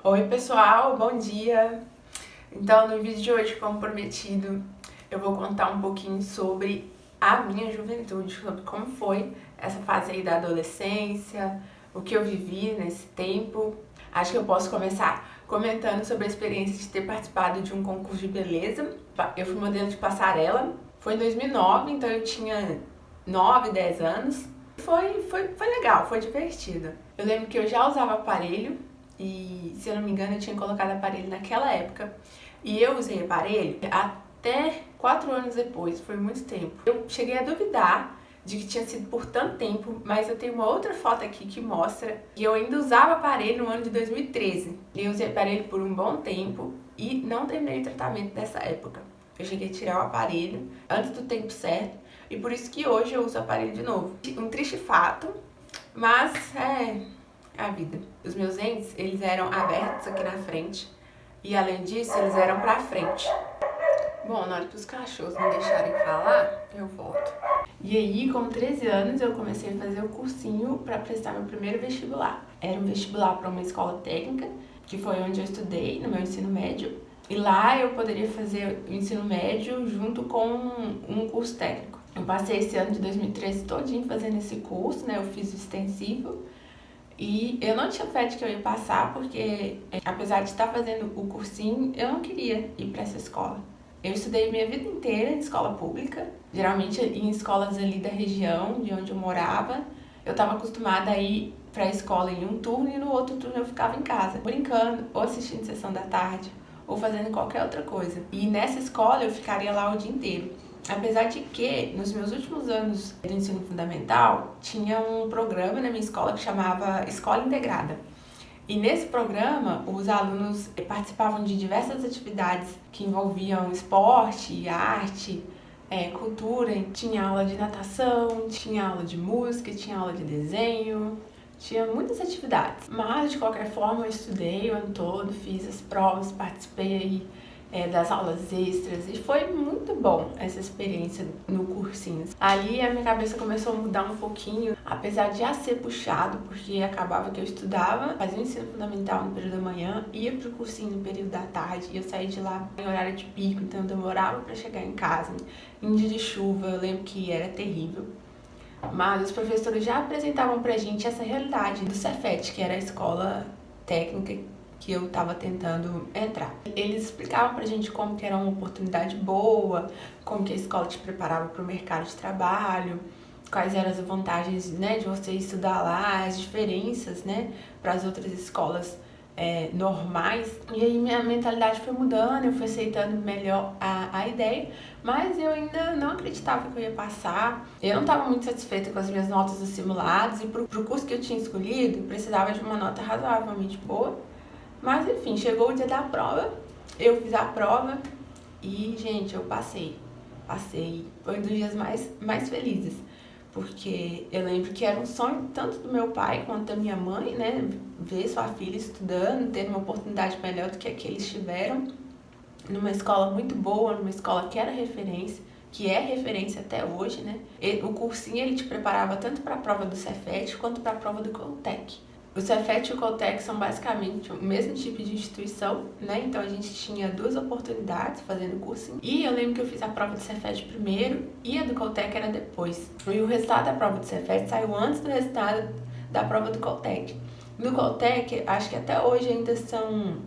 Oi pessoal, bom dia! Então no vídeo de hoje, como prometido, eu vou contar um pouquinho sobre a minha juventude, sobre como foi essa fase aí da adolescência, o que eu vivi nesse tempo. Acho que eu posso começar comentando sobre a experiência de ter participado de um concurso de beleza. Eu fui modelo de passarela, foi em 2009, então eu tinha 9, 10 anos. Foi legal, foi divertido. Eu lembro que eu já usava aparelho e, se eu não me engano, eu tinha colocado aparelho naquela época. E eu usei aparelho até 4 anos depois, foi muito tempo. Eu cheguei a duvidar de que tinha sido por tanto tempo, mas eu tenho uma outra foto aqui que mostra que eu ainda usava aparelho no ano de 2013. Eu usei aparelho por um bom tempo e não terminei o tratamento nessa época. Eu cheguei a tirar o aparelho antes do tempo certo e por isso que hoje eu uso aparelho de novo. Um triste fato, mas é a vida. Os meus dentes, eles eram abertos aqui na frente e além disso, eles eram pra frente. Bom, na hora que os cachorros me deixarem falar, eu volto. E aí, com 13 anos, eu comecei a fazer o cursinho para prestar meu primeiro vestibular. Era um vestibular para uma escola técnica, que foi onde eu estudei no meu ensino médio. E lá eu poderia fazer o ensino médio junto com um curso técnico. Eu passei esse ano de 2013 todinho fazendo esse curso, né? Eu fiz o extensivo. E eu não tinha fé de que eu ia passar, porque apesar de estar fazendo o cursinho, eu não queria ir para essa escola. Eu estudei minha vida inteira em escola pública, geralmente em escolas ali da região de onde eu morava. Eu estava acostumada a ir para a escola em um turno e no outro turno eu ficava em casa, brincando, ou assistindo sessão da tarde, ou fazendo qualquer outra coisa. E nessa escola eu ficaria lá o dia inteiro. Apesar de que, nos meus últimos anos do ensino fundamental, tinha um programa na minha escola que chamava Escola Integrada. E nesse programa, os alunos participavam de diversas atividades que envolviam esporte, arte, cultura. Tinha aula de natação, tinha aula de música, tinha aula de desenho, tinha muitas atividades. Mas, de qualquer forma, eu estudei o ano todo, fiz as provas, participei das aulas extras e foi muito bom essa experiência no cursinho. Ali a minha cabeça começou a mudar um pouquinho, apesar de já ser puxado, porque acabava que eu estudava, fazia o ensino fundamental no período da manhã, ia pro cursinho no período da tarde, e eu saía de lá em horário de pico, então eu demorava para chegar em casa. Em dia de chuva, eu lembro que era terrível. Mas os professores já apresentavam pra gente essa realidade do Cefet, que era a escola técnica que eu estava tentando entrar. Eles explicavam pra gente como que era uma oportunidade boa, como que a escola te preparava para o mercado de trabalho, quais eram as vantagens, né, de você estudar lá, as diferenças, né, para as outras escolas normais. E aí minha mentalidade foi mudando, eu fui aceitando melhor a ideia, mas eu ainda não acreditava que eu ia passar. Eu não estava muito satisfeita com as minhas notas dos simulados e pro curso que eu tinha escolhido, eu precisava de uma nota razoavelmente boa. Mas enfim, chegou o dia da prova, eu fiz a prova e, gente, eu passei. Foi um dos dias mais felizes, porque eu lembro que era um sonho tanto do meu pai quanto da minha mãe, né? Ver sua filha estudando, ter uma oportunidade melhor do que a que eles tiveram, numa escola muito boa, numa escola que era referência, que é referência até hoje, né? O cursinho, ele te preparava tanto para a prova do Cefet quanto para a prova do Coltec. O Cefet e o Coltec são basicamente o mesmo tipo de instituição, né? Então a gente tinha 2 oportunidades fazendo o cursinho. E eu lembro que eu fiz a prova do Cefet primeiro e a do Coltec era depois. E o resultado da prova do Cefet saiu antes do resultado da prova do Coltec. No Coltec, acho que até hoje ainda são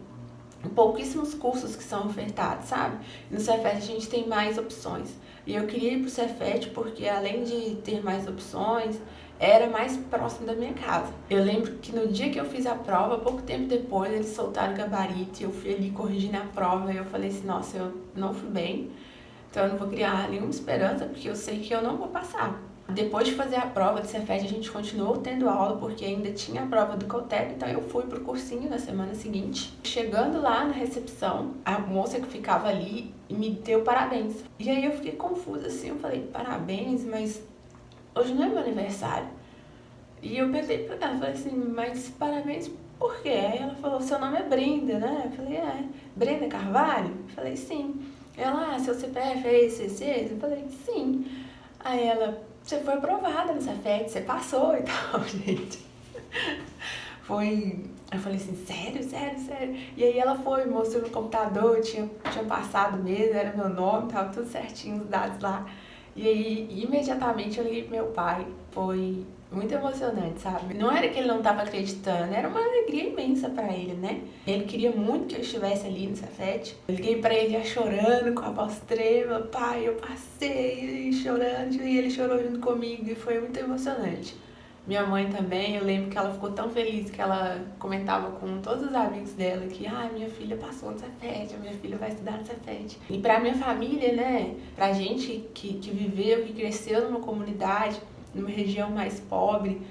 pouquíssimos cursos que são ofertados, sabe? No Cefet a gente tem mais opções. E eu queria ir pro Cefet porque, além de ter mais opções, era mais próximo da minha casa. Eu lembro que no dia que eu fiz a prova, pouco tempo depois, eles soltaram o gabarito e eu fui ali corrigindo a prova e eu falei assim, nossa, eu não fui bem, então eu não vou criar nenhuma esperança porque eu sei que eu não vou passar. Depois de fazer a prova do Cefet, a gente continuou tendo aula porque ainda tinha a prova do Coltec, então eu fui pro cursinho na semana seguinte. Chegando lá na recepção, a moça que ficava ali me deu parabéns. E aí eu fiquei confusa assim, eu falei, parabéns, mas hoje não é meu aniversário. E eu perguntei pra ela, falei assim, mas parabéns por quê? Aí ela falou, seu nome é Brenda, né? Eu falei, Brenda Carvalho? Eu falei, sim. Ela, seu CPF é esse? Eu falei, sim. Aí ela, você foi aprovada no Cefet, você passou e tal, gente. Eu falei assim, sério, sério, sério? E aí ela foi, mostrou no computador, tinha passado mesmo, era meu nome, tava tudo certinho, os dados lá. E aí, imediatamente eu liguei pro meu pai. Foi muito emocionante, sabe? Não era que ele não tava acreditando, era uma alegria imensa pra ele, né? Ele queria muito que eu estivesse ali no Cefet. Eu liguei pra ele já chorando, com a voz trêmula, pai, eu passei, e chorando, e ele chorou junto comigo, e foi muito emocionante. Minha mãe também, eu lembro que ela ficou tão feliz que ela comentava com todos os amigos dela que minha filha passou no Cefet, a minha filha vai estudar no Cefet. E pra minha família, né, pra gente que viveu, que cresceu numa comunidade, numa região mais pobre,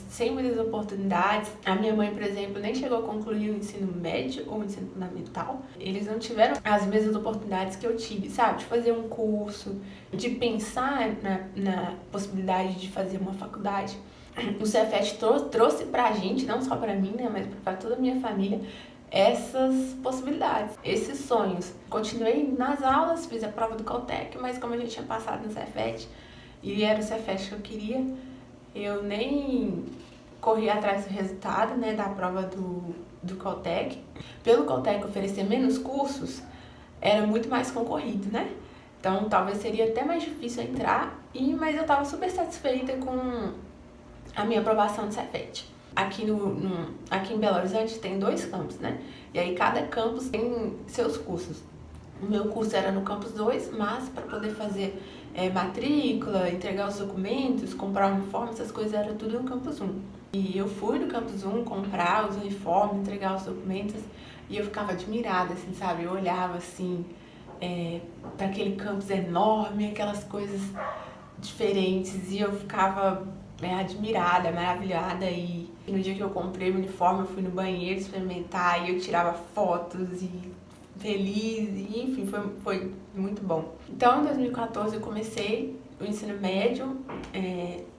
sem muitas oportunidades. A minha mãe, por exemplo, nem chegou a concluir o ensino médio ou o ensino fundamental. Eles não tiveram as mesmas oportunidades que eu tive, sabe? De fazer um curso, de pensar na possibilidade de fazer uma faculdade. O Cefet trouxe pra gente, não só pra mim, né, mas pra toda a minha família, essas possibilidades, esses sonhos. Continuei nas aulas, fiz a prova do Coltec, mas como eu já tinha passado no Cefet, e era o Cefet que eu queria, eu nem corri atrás do resultado, né, da prova do Coltec. Pelo Coltec oferecer menos cursos, era muito mais concorrido, né? Então talvez seria até mais difícil entrar, mas eu estava super satisfeita com a minha aprovação do Cefet. Aqui em Belo Horizonte tem 2 campos, né? E aí cada campus tem seus cursos. O meu curso era no campus 2, mas para poder fazer matrícula, entregar os documentos, comprar uniforme, essas coisas era tudo no campus 1. E eu fui no campus 1 comprar os uniformes, entregar os documentos, e eu ficava admirada, assim, sabe? Eu olhava assim para aquele campus enorme, aquelas coisas diferentes, e eu ficava admirada, maravilhada. E no dia que eu comprei o uniforme, eu fui no banheiro experimentar, e eu tirava fotos e feliz, e enfim, foi muito bom. Então, em 2014 eu comecei o ensino médio,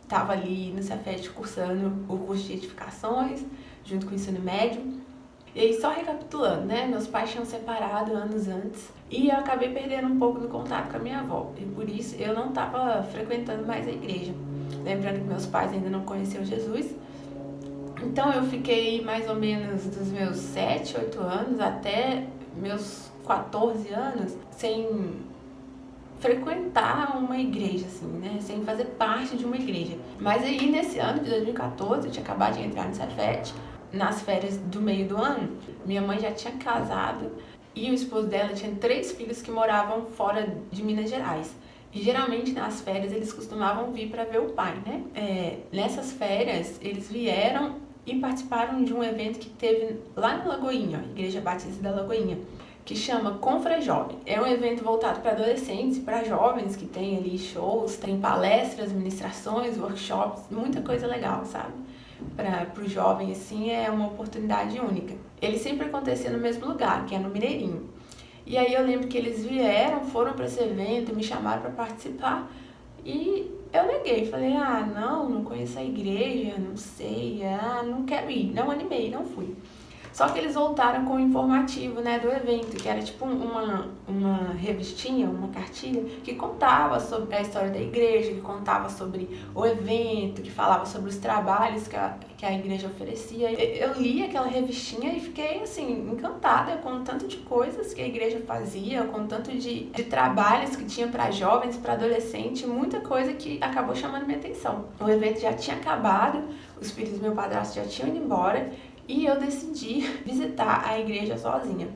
estava ali no Cefet cursando o curso de edificações, junto com o ensino médio. E aí, só recapitulando, né, meus pais tinham separado anos antes, e eu acabei perdendo um pouco do contato com a minha avó, e por isso eu não estava frequentando mais a igreja. Lembrando que meus pais ainda não conheciam Jesus. Então eu fiquei mais ou menos dos meus 7, 8 anos até meus 14 anos sem frequentar uma igreja, assim, né? Sem fazer parte de uma igreja. Mas aí, nesse ano de 2014, eu tinha acabado de entrar no Cefet, nas férias do meio do ano. Minha mãe já tinha casado e o esposo dela tinha 3 filhos que moravam fora de Minas Gerais. E geralmente nas férias eles costumavam vir para ver o pai, né? Nessas férias eles vieram e participaram de um evento que teve lá na Lagoinha, a Igreja Batista da Lagoinha, que chama Confrejovem. É um evento voltado para adolescentes e para jovens, que tem ali shows, tem palestras, ministrações, workshops, muita coisa legal, sabe? Para o jovem, assim, é uma oportunidade única. Ele sempre acontecia no mesmo lugar, que é no Mineirinho. E aí eu lembro que eles vieram, foram para esse evento, me chamaram para participar, e eu neguei, falei, não conheço a igreja, não sei, não quero ir, não animei, não fui. Só que eles voltaram com o informativo, né, do evento, que era tipo uma revistinha, uma cartilha, que contava sobre a história da igreja, que contava sobre o evento, que falava sobre os trabalhos que a igreja oferecia. Eu li aquela revistinha e fiquei, assim, encantada com o tanto de coisas que a igreja fazia, com o tanto de trabalhos que tinha para jovens, para adolescentes, muita coisa que acabou chamando minha atenção. O evento já tinha acabado, os filhos do meu padrasto já tinham ido embora, e eu decidi visitar a igreja sozinha.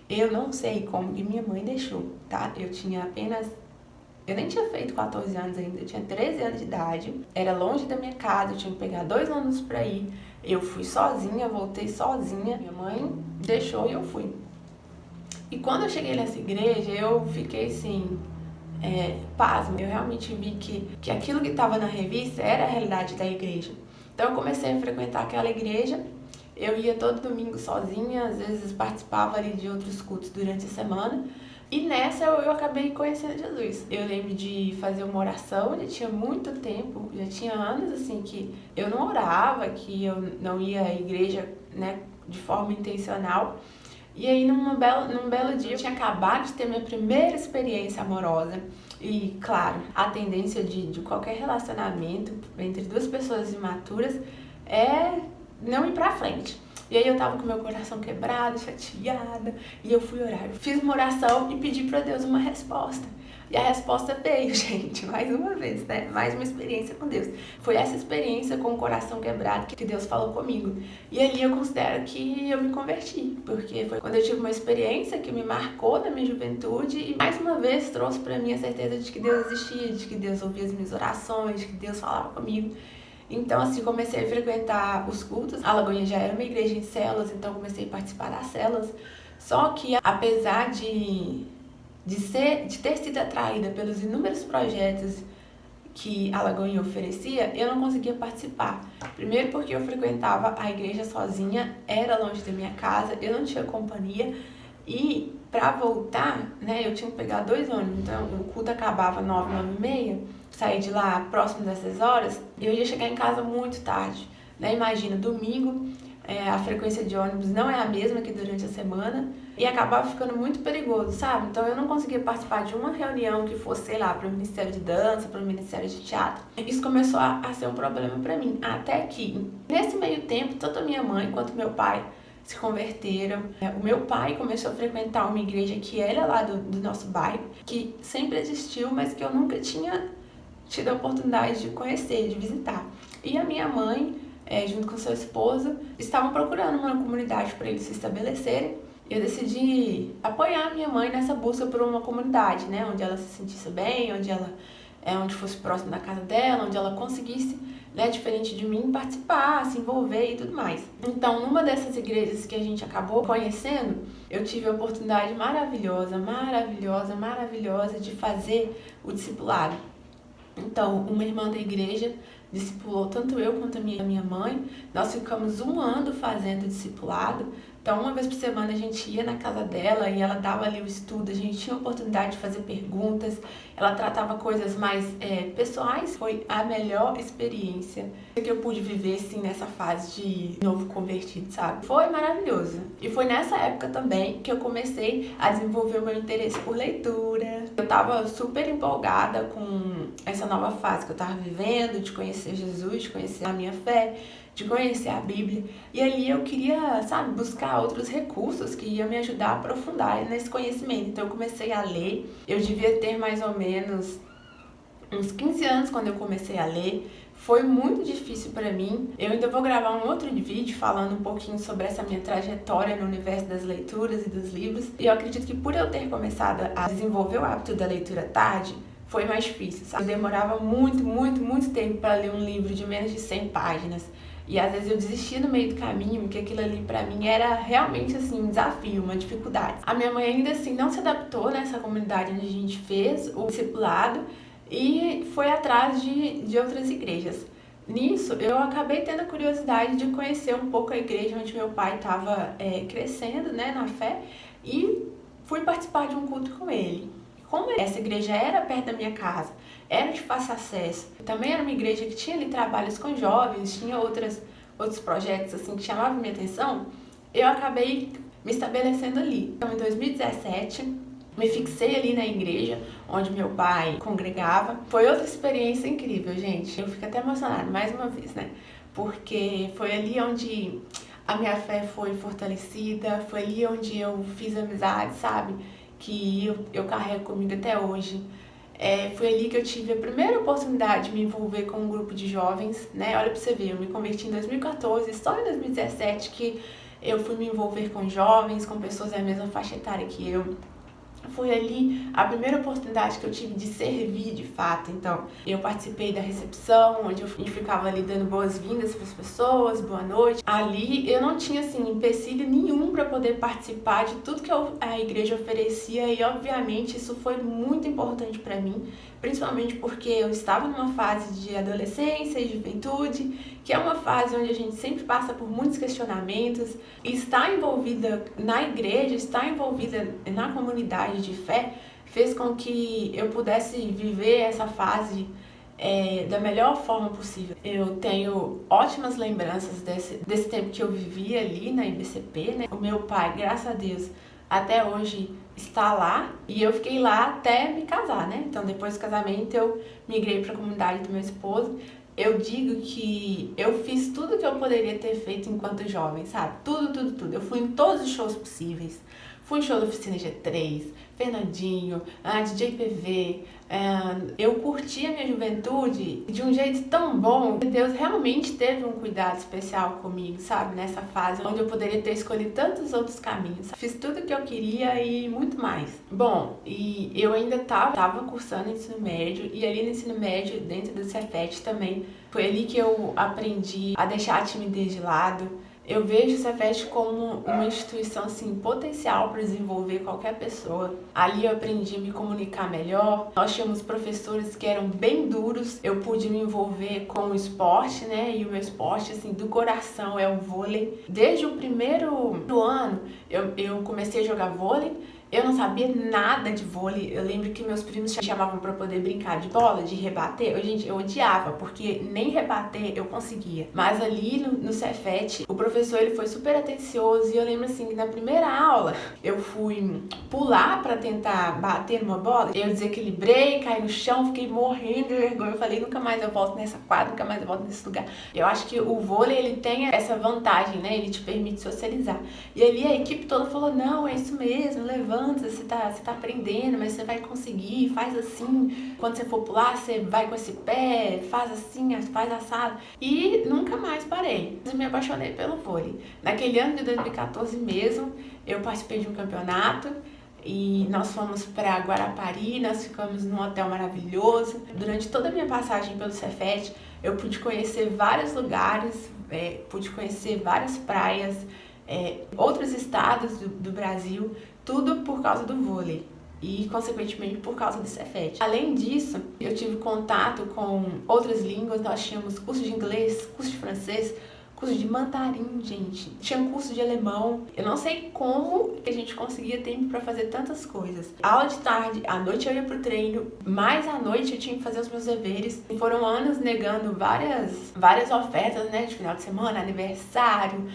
Eu não sei como que minha mãe deixou, tá? Eu nem tinha feito 14 anos ainda, eu tinha 13 anos de idade. Era longe da minha casa, eu tinha que pegar 2 ônibus pra ir. Eu fui sozinha, voltei sozinha. Minha mãe deixou e eu fui. E quando eu cheguei nessa igreja, eu fiquei assim, pasma. Eu realmente vi que aquilo que estava na revista era a realidade da igreja. Então eu comecei a frequentar aquela igreja. Eu ia todo domingo sozinha, às vezes participava ali de outros cultos durante a semana. E nessa eu acabei conhecendo Jesus. Eu lembro de fazer uma oração, já tinha muito tempo, já tinha anos assim que eu não orava, que eu não ia à igreja, né, de forma intencional. E aí num belo dia eu tinha acabado de ter minha primeira experiência amorosa. E claro, a tendência de qualquer relacionamento entre 2 pessoas imaturas é não ir pra frente. E aí eu tava com meu coração quebrado, chateada, e eu fui orar. Eu fiz uma oração e pedi pra Deus uma resposta. E a resposta veio, gente, mais uma vez, né? Mais uma experiência com Deus. Foi essa experiência com o coração quebrado que Deus falou comigo. E ali eu considero que eu me converti, porque foi quando eu tive uma experiência que me marcou na minha juventude e mais uma vez trouxe pra mim a certeza de que Deus existia, de que Deus ouvia as minhas orações, de que Deus falava comigo. Então, assim, comecei a frequentar os cultos. A Lagoinha já era uma igreja em células, então comecei a participar das células. Só que, apesar de ter sido atraída pelos inúmeros projetos que a Lagoinha oferecia, eu não conseguia participar. Primeiro porque eu frequentava a igreja sozinha, era longe da minha casa, eu não tinha companhia. E para voltar, né, eu tinha que pegar 2 ônibus, então o culto acabava 9, 9h30, saí de lá próximo dessas horas, eu ia chegar em casa muito tarde, né? Imagina, domingo, a frequência de ônibus não é a mesma que durante a semana e acabava ficando muito perigoso, sabe? Então eu não conseguia participar de uma reunião que fosse, sei lá, para o Ministério de Dança, para o Ministério de Teatro. Isso começou a ser um problema para mim, até que nesse meio tempo, tanto a minha mãe quanto meu pai se converteram. O meu pai começou a frequentar uma igreja que era lá do nosso bairro, que sempre existiu, mas que eu nunca tinha tido a oportunidade de conhecer, de visitar. E a minha mãe, junto com seu esposo, estavam procurando uma comunidade para eles se estabelecerem. Eu decidi apoiar a minha mãe nessa busca por uma comunidade, né, onde ela se sentisse bem, onde fosse próximo da casa dela, onde ela conseguisse, né, diferente de mim, participar, se envolver e tudo mais. Então, numa dessas igrejas que a gente acabou conhecendo, eu tive a oportunidade maravilhosa de fazer o discipulado. Então, uma irmã da igreja discipulou tanto eu quanto a minha mãe. Nós ficamos 1 ano fazendo discipulado. Então, uma vez por semana a gente ia na casa dela e ela dava ali o estudo, a gente tinha a oportunidade de fazer perguntas, ela tratava coisas mais pessoais. Foi a melhor experiência que eu pude viver, assim, nessa fase de novo convertido, sabe? Foi maravilhoso. E foi nessa época também que eu comecei a desenvolver o meu interesse por leitura. Eu tava super empolgada com essa nova fase que eu tava vivendo, de conhecer Jesus, de conhecer a minha fé, de conhecer a Bíblia. E ali eu queria, sabe, buscar outros recursos que iam me ajudar a aprofundar nesse conhecimento. Então eu comecei a ler. Eu devia ter mais ou menos uns 15 anos quando eu comecei a ler. Foi muito difícil para mim. Eu ainda vou gravar um outro vídeo falando um pouquinho sobre essa minha trajetória no universo das leituras e dos livros. E eu acredito que por eu ter começado a desenvolver o hábito da leitura tarde, foi mais difícil, sabe? Eu demorava muito tempo para ler um livro de menos de 100 páginas. E às vezes eu desistia no meio do caminho, porque aquilo ali pra mim era realmente assim um desafio, uma dificuldade. A minha mãe ainda assim não se adaptou nessa comunidade onde a gente fez o discipulado e foi atrás de outras igrejas. Nisso, eu acabei tendo a curiosidade de conhecer um pouco a igreja onde meu pai estava crescendo, né, na fé, e fui participar de um culto com ele. Como essa igreja era perto da minha casa, era de fácil acesso, também era uma igreja que tinha ali trabalhos com jovens, tinha outros projetos assim que chamavam minha atenção, eu acabei me estabelecendo ali. Então, em 2017, me fixei ali na igreja onde meu pai congregava. Foi outra experiência incrível, gente. Eu fico até emocionada mais uma vez, né? Porque foi ali onde a minha fé foi fortalecida, foi ali onde eu fiz amizade, sabe? Que eu carrego comigo até hoje. Foi ali que eu tive a primeira oportunidade de me envolver com um grupo de jovens, né? Olha pra você ver, eu me converti em 2014, só em 2017 que eu fui me envolver com jovens, com pessoas da mesma faixa etária que eu. Foi ali a primeira oportunidade que eu tive de servir de fato. Então, eu participei da recepção, onde eu ficava ali dando boas-vindas para as pessoas, boa noite. Ali eu não tinha, assim, empecilho nenhum para poder participar de tudo que a igreja oferecia e, obviamente, isso foi muito importante para mim, principalmente porque eu estava numa fase de adolescência e juventude, que é uma fase onde a gente sempre passa por muitos questionamentos, e estar envolvida na igreja, estar envolvida na comunidade de fé, fez com que eu pudesse viver essa fase da melhor forma possível. Eu tenho ótimas lembranças desse tempo que eu vivi ali na IBCP, né? O meu pai, graças a Deus, até hoje está lá, e eu fiquei lá até me casar, né? Então, depois do casamento, eu migrei para a comunidade do meu esposo. eu digo que eu fiz tudo que eu poderia ter feito enquanto jovem, sabe? Tudo. Eu fui em todos os shows possíveis. Fui em show da Oficina G3, Fernandinho, DJ PV. Eu curti a minha juventude de um jeito tão bom. Deus realmente teve um cuidado especial comigo, sabe? Nessa fase onde eu poderia ter escolhido tantos outros caminhos. Fiz tudo que eu queria e muito mais. Bom, e eu ainda tava cursando ensino médio, e ali no ensino médio, dentro do Cefet também, foi ali que eu aprendi a deixar a timidez de lado. Eu vejo o Cefet como uma instituição assim, potencial para desenvolver qualquer pessoa. Ali eu aprendi a me comunicar melhor. Nós tínhamos professores que eram bem duros. Eu pude me envolver com o esporte, né? E o meu esporte assim, do coração é o vôlei. Desde o primeiro ano eu comecei a jogar vôlei. Eu não sabia nada de vôlei. Eu lembro que meus primos chamavam para poder brincar de bola, de rebater. Gente, eu odiava, porque nem rebater eu conseguia. Mas ali no Cefet, o professor ele foi super atencioso. E eu lembro assim que na primeira aula eu fui pular para tentar bater numa bola. Eu desequilibrei, caí no chão, fiquei morrendo de vergonha. Eu falei, nunca mais eu volto nessa quadra, nunca mais eu volto nesse lugar. Eu acho que o vôlei ele tem essa vantagem, né? Ele te permite socializar. E ali a equipe toda falou, não, é isso mesmo, levanta. Você tá aprendendo, mas você vai conseguir, faz assim, quando você for pular, você vai com esse pé, faz assim, faz assado. E nunca mais parei. Eu me apaixonei pelo vôlei. Naquele ano de 2014 mesmo, eu participei de um campeonato e nós fomos para Guarapari, nós ficamos num hotel maravilhoso. Durante toda a minha passagem pelo Cefet, eu pude conhecer vários lugares, pude conhecer várias praias, outros estados do Brasil, tudo por causa do vôlei e, consequentemente, por causa do Cefet. Além disso, eu tive contato com outras línguas. Nós tínhamos curso de inglês, curso de francês, curso de mandarim, gente. Tinha curso de alemão. Eu não sei como que a gente conseguia tempo para fazer tantas coisas. Aula de tarde, à noite eu ia pro treino, mais à noite eu tinha que fazer os meus deveres. E foram anos negando várias ofertas, né, de final de semana, aniversário,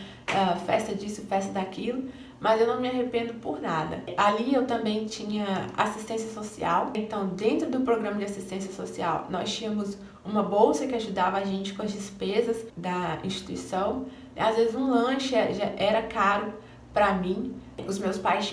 festa disso, festa daquilo. Mas eu não me arrependo por nada. Ali eu também tinha assistência social. Então, dentro do programa de assistência social, nós tínhamos uma bolsa que ajudava a gente com as despesas da instituição. Às vezes um lanche já era caro para mim. Os meus pais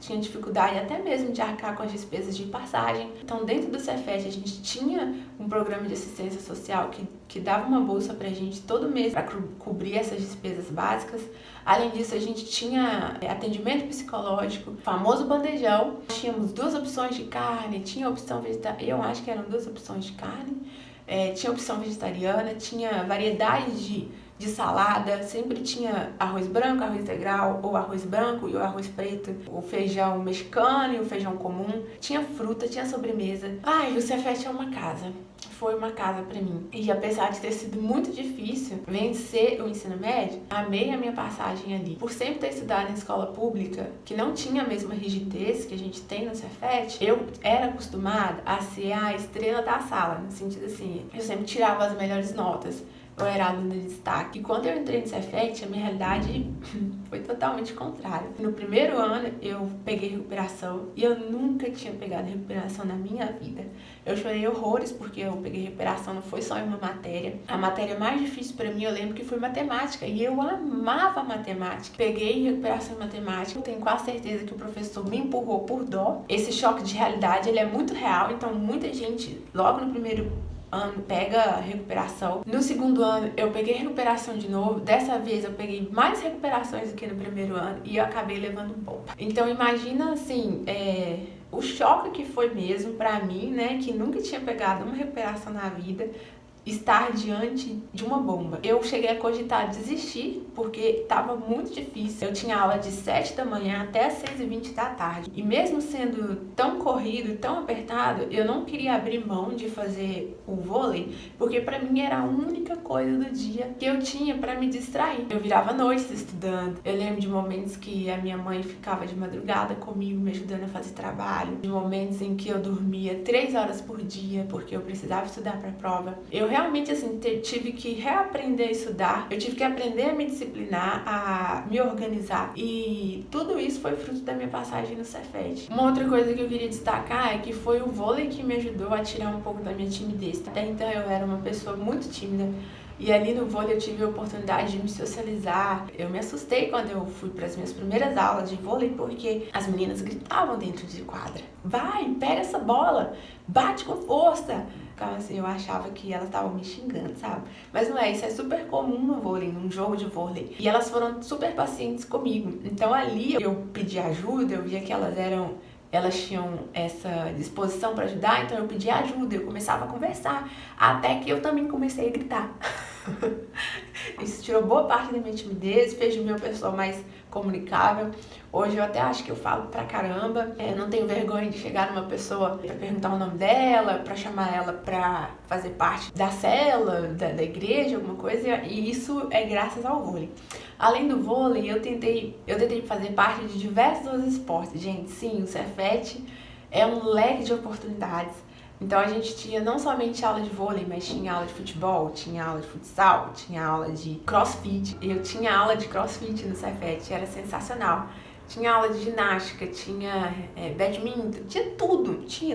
tinham dificuldade até mesmo de arcar com as despesas de passagem. Então, dentro do Cefet, a gente tinha um programa de assistência social que dava uma bolsa pra gente todo mês para cobrir essas despesas básicas. Além disso, a gente tinha atendimento psicológico, famoso bandejão. Tínhamos 2 opções de carne, tinha opção vegetariana, eu acho que eram 2 opções de carne, tinha opção vegetariana, tinha variedade de salada, sempre tinha arroz branco, arroz integral, ou arroz branco e o arroz preto, o feijão mexicano e o feijão comum, tinha fruta, tinha sobremesa. O Cefet é uma casa. Foi uma casa pra mim. E apesar de ter sido muito difícil vencer o ensino médio, amei a minha passagem ali. Por sempre ter estudado em escola pública, que não tinha a mesma rigidez que a gente tem no Cefet, eu era acostumada a ser a estrela da sala, no sentido assim, eu sempre tirava as melhores notas. Eu era aluna de destaque. E quando eu entrei no Cefet, a minha realidade foi totalmente contrária. No primeiro ano, eu peguei recuperação e eu nunca tinha pegado recuperação na minha vida. Eu chorei horrores porque eu peguei recuperação, não foi só em uma matéria. A matéria mais difícil pra mim, eu lembro que foi matemática, e eu amava matemática. Peguei recuperação em matemática, eu tenho quase certeza que o professor me empurrou por dó. Esse choque de realidade, ele é muito real, então muita gente, logo no primeiro ano, pega recuperação. No segundo ano, eu peguei recuperação de novo. Dessa vez, eu peguei mais recuperações do que no primeiro ano e eu acabei levando bomba. Então, imagina, assim, o choque que foi mesmo pra mim, né, que nunca tinha pegado uma recuperação na vida, estar diante de uma bomba. Eu cheguei a cogitar desistir, porque estava muito difícil. Eu tinha aula de 7 da manhã até as 6h20 da tarde. E mesmo sendo tão corrido, tão apertado, eu não queria abrir mão de fazer o vôlei, porque pra mim era a única coisa do dia que eu tinha pra me distrair. Eu virava noites estudando. Eu lembro de momentos que a minha mãe ficava de madrugada comigo, me ajudando a fazer trabalho. De momentos em que eu dormia 3 horas por dia, porque eu precisava estudar pra prova. Eu realmente, assim, tive que reaprender a estudar, eu tive que aprender a me disciplinar, a me organizar, e tudo isso foi fruto da minha passagem no Cefet. Uma outra coisa que eu queria destacar é que foi o vôlei que me ajudou a tirar um pouco da minha timidez. Até então eu era uma pessoa muito tímida, e ali no vôlei eu tive a oportunidade de me socializar. Eu me assustei quando eu fui para as minhas primeiras aulas de vôlei, porque as meninas gritavam dentro de quadra: vai, pega essa bola, bate com força. Então, assim, eu achava que elas estavam me xingando, sabe? Mas não é, isso é super comum no vôlei, num jogo de vôlei. E elas foram super pacientes comigo. Então ali eu pedi ajuda, eu via que elas tinham essa disposição para ajudar, então eu pedi ajuda, eu começava a conversar, até que eu também comecei a gritar. Isso tirou boa parte da minha timidez, fez de mim uma pessoa mais comunicável. Hoje eu até acho que eu falo pra caramba, não tenho vergonha de chegar numa pessoa pra perguntar o nome dela, pra chamar ela pra fazer parte da cela, da igreja, alguma coisa, e isso é graças ao vôlei. Além do vôlei, eu tentei fazer parte de diversos outros esportes. Gente, sim, o Cefet é um leque de oportunidades. Então a gente tinha não somente aula de vôlei, mas tinha aula de futebol, tinha aula de futsal, tinha aula de crossfit. Eu tinha aula de crossfit no Cefet, era sensacional. Tinha aula de ginástica, tinha badminton, tinha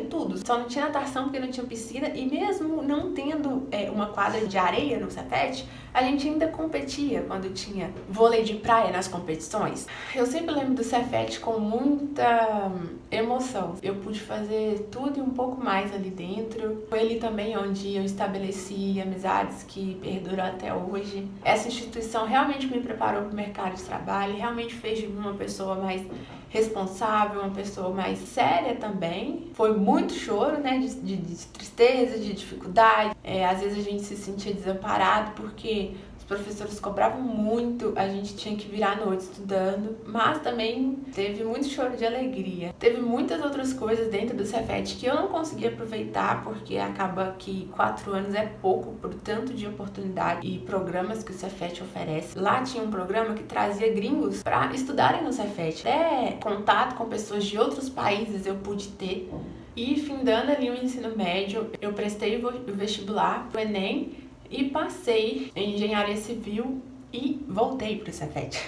tudo. Só não tinha natação porque não tinha piscina, e mesmo não tendo uma quadra de areia no Cefet, a gente ainda competia quando tinha vôlei de praia nas competições. Eu sempre lembro do Cefet com muita emoção. Eu pude fazer tudo e um pouco mais ali dentro. Foi ali também onde eu estabeleci amizades que perduram até hoje. Essa instituição realmente me preparou para o mercado de trabalho, realmente fez de mim uma pessoa mais responsável, uma pessoa mais séria também. Foi muito choro, né, de tristeza, de dificuldade. Às vezes a gente se sentia desamparado porque os professores cobravam muito, a gente tinha que virar a noite estudando, mas também teve muito choro de alegria. Teve muitas outras coisas dentro do Cefet que eu não consegui aproveitar, porque acaba que 4 anos é pouco por tanto de oportunidade e programas que o Cefet oferece. Lá tinha um programa que trazia gringos para estudarem no Cefet. Até contato com pessoas de outros países eu pude ter. E findando ali o ensino médio, eu prestei o vestibular, o Enem, e passei em engenharia civil e voltei para o Cefet.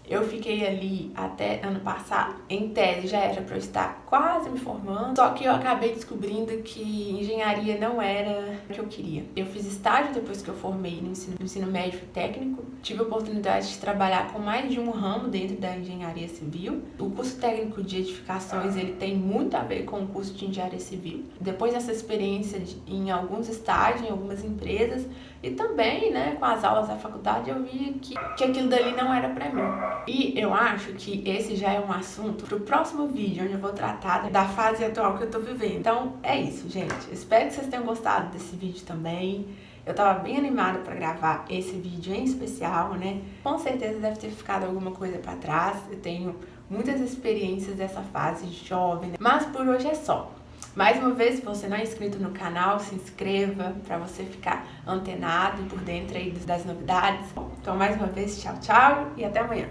Eu fiquei ali até ano passado. Em tese já era para eu estar quase me formando, só que eu acabei descobrindo que engenharia não era o que eu queria. Eu fiz estágio depois que eu formei no ensino médio técnico. Tive a oportunidade de trabalhar com mais de um ramo dentro da engenharia civil. O curso técnico de edificações, ele tem muito a ver com o curso de engenharia civil. Depois dessa experiência em alguns estágios, em algumas empresas, e também, né, com as aulas da faculdade, eu vi que aquilo dali não era pra mim. E eu acho que esse já é um assunto pro próximo vídeo, onde eu vou tratar da fase atual que eu tô vivendo. Então, é isso, gente. Espero que vocês tenham gostado desse vídeo também. Eu tava bem animada pra gravar esse vídeo em especial, né? Com certeza deve ter ficado alguma coisa pra trás. Eu tenho muitas experiências dessa fase jovem, né? Mas por hoje é só. Mais uma vez, se você não é inscrito no canal, se inscreva para você ficar antenado e por dentro aí das novidades. Então, mais uma vez, tchau, tchau e até amanhã.